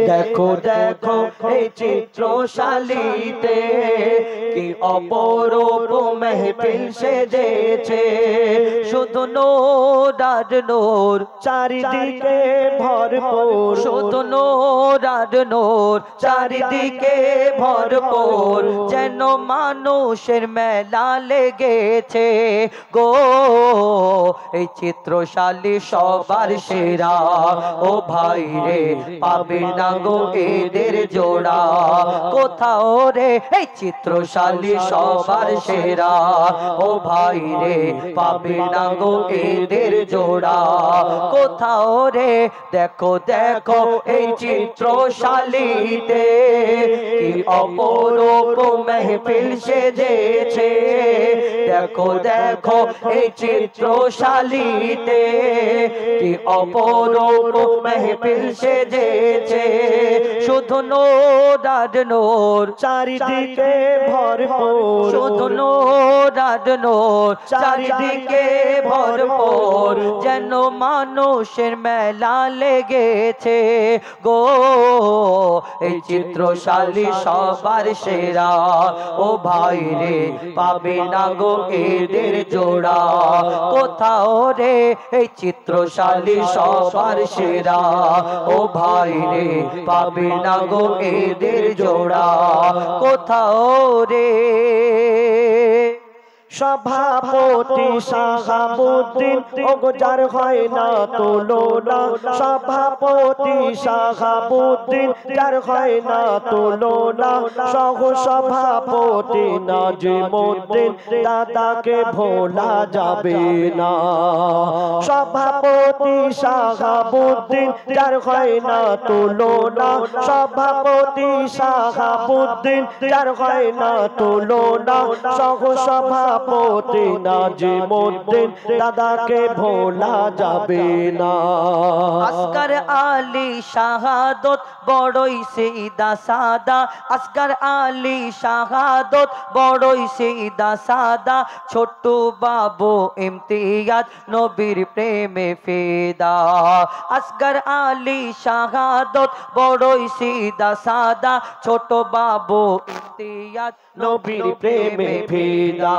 দেখো দেখো এই চিত্রশালীতে কি অপরূপ মেহফিল সেজেছে, শুধু নূর আর নূর চারিদিকে ভরপুর, শুধু নূর আর নূর চারিদিকে ভরপুর, যেন মানুষের মেলা লেগেছে গো। এই চিত্রশালী সবার সেরা, ও ভাই রে পাবে না গো এদের জোড়া কোথাও রে। এই চিত্রশালী সবার সেরা, ও ভাই রে পাবে না গো এদের জোড়া কোথাও রে। দেখো দেখো এই চিত্রশালীতে কি অপরূপ মেহফিল সেজেছে, দেখো দেখো এই চিত্রশালীতে কি অপরূপ মেহফিল সেজেছে, শুধু নূর আর নূর চারিদিকে ভরপুর, শুধু নূর আর নূর চারিদিকে ভরপুর, যেন মানুষের মেলা লেগেছে গো। এই চিত্রশালী সবার সেরা, ও ভাই রে পাবে না গো এদের জোড়া কোথাও রে। এই চিত্রশালী সবার সেরা, ও ভাই রে পাবে না গো এদের জোড়া কোথাও রে। সভাপতি শাহাবুদ্দিন ওগো যার হয় না তুলনা, সভাপতি শাহাবুদ্দিন যার হয় না তুলনা, সহ সভাপতি নাজিমুদ্দিন দাদাকে ভোলা যাবে না। সভাপতি শাহাবুদ্দিন যার হয় না তুলনা, সভাপতি শাহাবুদ্দিন যার হয় না তুলনা, সহ সভাপতি নাজিমুদ্দিন দাদাকে ভোলা যাবে না। আসগর আলী শাহাদত বড়ই সিদা সাদা, আসগর আলী শাহাদত বড়ই সিদা সাদা, ছোট্ট বাবু ইমতিয়াজ নবীর প্রেমে ফিদা। আসগর আলী শাহাদত বড়ই সিদা সাদা, ছোট বাবু ইমতিয়াজ নবীর প্রেমে ফিদা।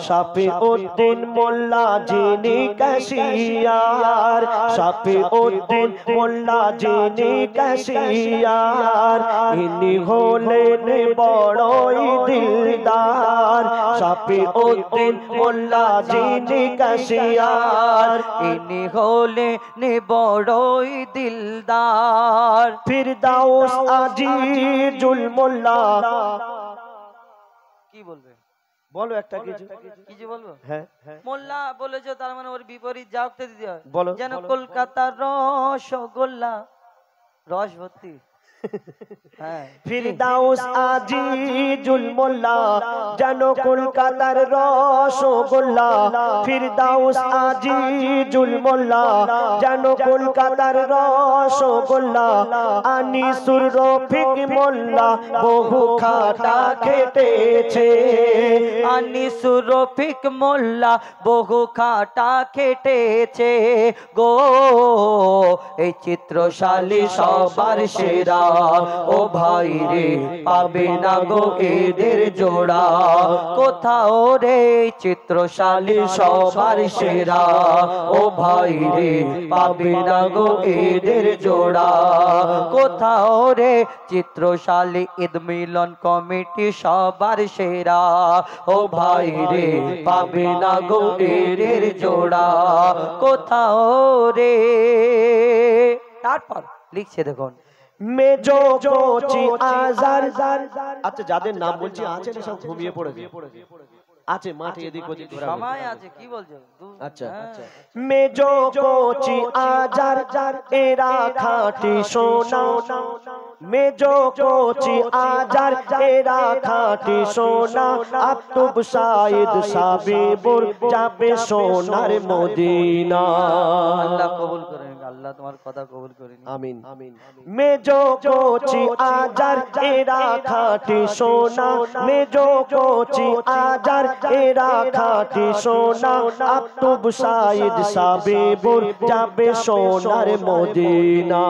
শাফিউদ্দিন মোল্লা যিনি ক্যাশিয়ার, শাফিউদ্দিন মোল্লা যিনি ক্যাশিয়ার, ইনি হলেন বড়ই দিলদার। শাফিউদ্দিন মোল্লা যিনি ক্যাশিয়ার, ইনি হলেন বড়ই দিলদার। ফিরদাউস আজিজুল মোল্লা। কি বলবে বলো একটা কিছু, কিছু বলবো? হ্যাঁ মোল্লা বলেছো তার মানে ওর বিপরীত যা উঠতে দিতে হয়। বলো। যেন কলকাতার রসগোল্লা রস ভর্তি। হ্যাঁ, ফিরদাউস আজিজুল মোল্লা যেন কলকাতার রসগোল্লা, ফিরদাউস আজিজুল মোল্লা যেন কলকাতার রসগোল্লা। আনিসুর রফিক মোল্লা বহু খাটা খেটেছে, আনিসুর রফিক মোল্লা বহু খাটা খেটেছে গো। এই চিত্রশালী সবার সেরা, ও ভাই রে পাবে না গো এদের জোড়া কোথাও রে। চিত্রশালী সবার সেরা, ও ভাই রে পাবে না গো এদের জোড়া কোথাও রে। চিত্রশালী ঈদ মিলন কমিটি সবার সেরা, ও ভাই রে পাবে না গো এদের জোড়া কোথাও রে। তারপর লিখছে দেখুন, মেজো কোচি আজার। আচ্ছা যাদের নাম বলছি আছে না সব ঘুমিয়ে পড়েছে, আছে মাঠে এদিক ওদিক সময় আছে কি বলছো? আচ্ছা মেজো কোচি আজার এরা খাঁটি সোনা, মেজো কোচি আজার এরা খাঁটি সোনা। আব্দুল সাইদ সাবিবুর যাবে সোনার মদিনা। আল্লাহ কবুল করেন। আল্লাহ তোমার কথা কবুল করে নিন। আমিন। মেজো কোচি আজার এরা খাটি সোনা, মেজো কোচি আজার এরা খাটি সোনা, আক্তুব সাইদ সাবিবুর যাবে সোনার মদিনা।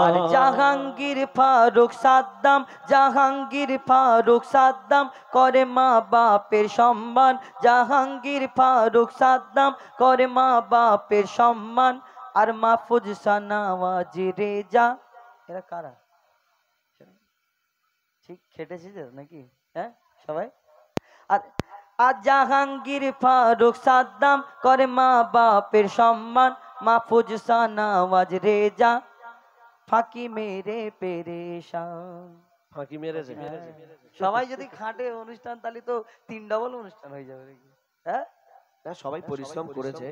আর জাহাঙ্গীর ফারুক সাদ্দাম, জাহাঙ্গীর ফারুক সাদ্দাম করে মা বাপের সম্মান, জাহাঙ্গীর ফারুক সাদ্দাম করে মা বাপের সম্মান। আর মাহফুজ সানাওয়াজ রেজা, এরা কারা? ঠিক খেটেছে নাকি? হ্যাঁ সবাই। আর আর জাহাঙ্গীর ফারুক সাদ্দাম করে মা বাপের সম্মান, মাহফুজ সানাওয়াজ রেজা ফাঁকি মেরে পেরেশান। ফাঁকি মেরেছে। সবাই যদি খাটে অনুষ্ঠান তাহলে তো 3 ডবল অনুষ্ঠান হয়ে যাবে নাকি? হ্যাঁ সবাই পরিশ্রম করেছে।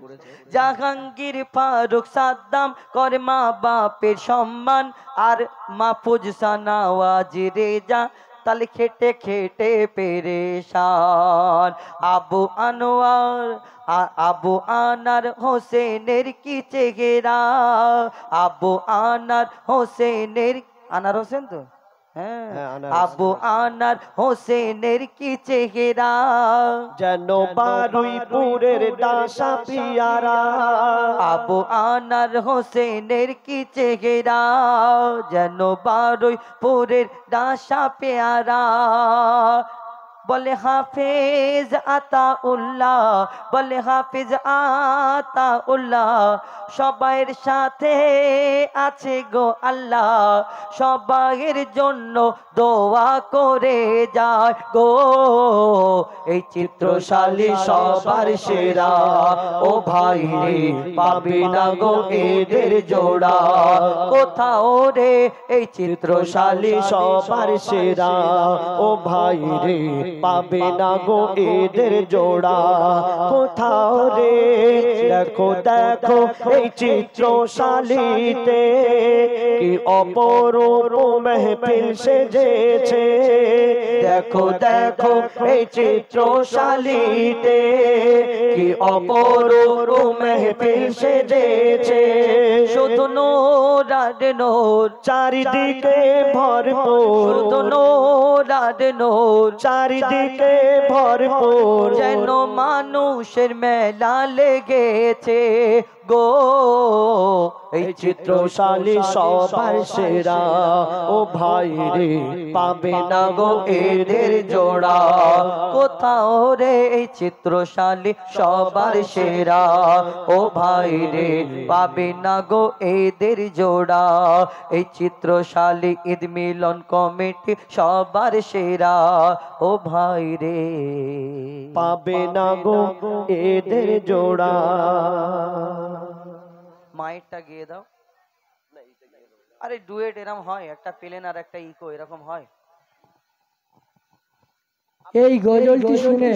জাহাঙ্গীর ফারুক সাদ্দাম করে মা বাপের সম্মান, আর মাহফুজ সানাওয়াজ রেজা তাহলে খেটে খেটে পেরেশান। আবু আনোয়ার আবু আনার হোসেনের কি চেহারা, আবু আনার হোসেনের, আনার হোসেন তো হ্যাঁ, আবু আনার হোসেনের কি চেহারা, যেন বারুইপুরের ডাসা পিয়ারা। আবু আনার হোসেনের কি চেহারা, যেন বারুইপুরের ডাসা পেয়ারা। বলে হাফেজ আতাউল্লাহ, বলে হাফেজ আতাউল্লাহ সবাইয়ের সাথে আছে গো আল্লাহ, সবাইয়ের জন্য দোয়া করে যায় গো। এই চিত্রশালী সবার সেরা, ও ভাই রে পাবে না গো এদের জোড়া কোথাও রে। এই চিত্রশালী সবার সেরা, ও ভাই রে পাবে না গো এদের জোড়া কোথাও রে। দেখো দেখো এই চিত্রশালীতে কি অপরূপ মেহফিল সেজেছে, দেখো দেখো এই চিত্রশালীতে কি অপরূপ মেহফিল সেজেছে। শুধু নূর আর নূর চারিদিকে ভরপুর, শুধু নূর আর নূর চারিদিকে ভরপুর, যেন মানুষের মেলা লেগেছে গো। এই চিত্রশালী সবার সেরা, ও ভাই রে পাবে না গো এদের জোড়া কোথাও রে। এই চিত্রশালী সবার সেরা, ও ভাই রে পাবে না গো এদের জোড়া। এই চিত্রশালী ঈদ মিলন কমিটি সবার সেরা, ও ভাই রে পাবে না গো এদের জোড়া। মাইকটা গিয়ে দাও। আরে ডুয়েট এরকম হয়, একটা প্লেন আর একটা ইকো এরকম হয়। এই গজলটি শুনে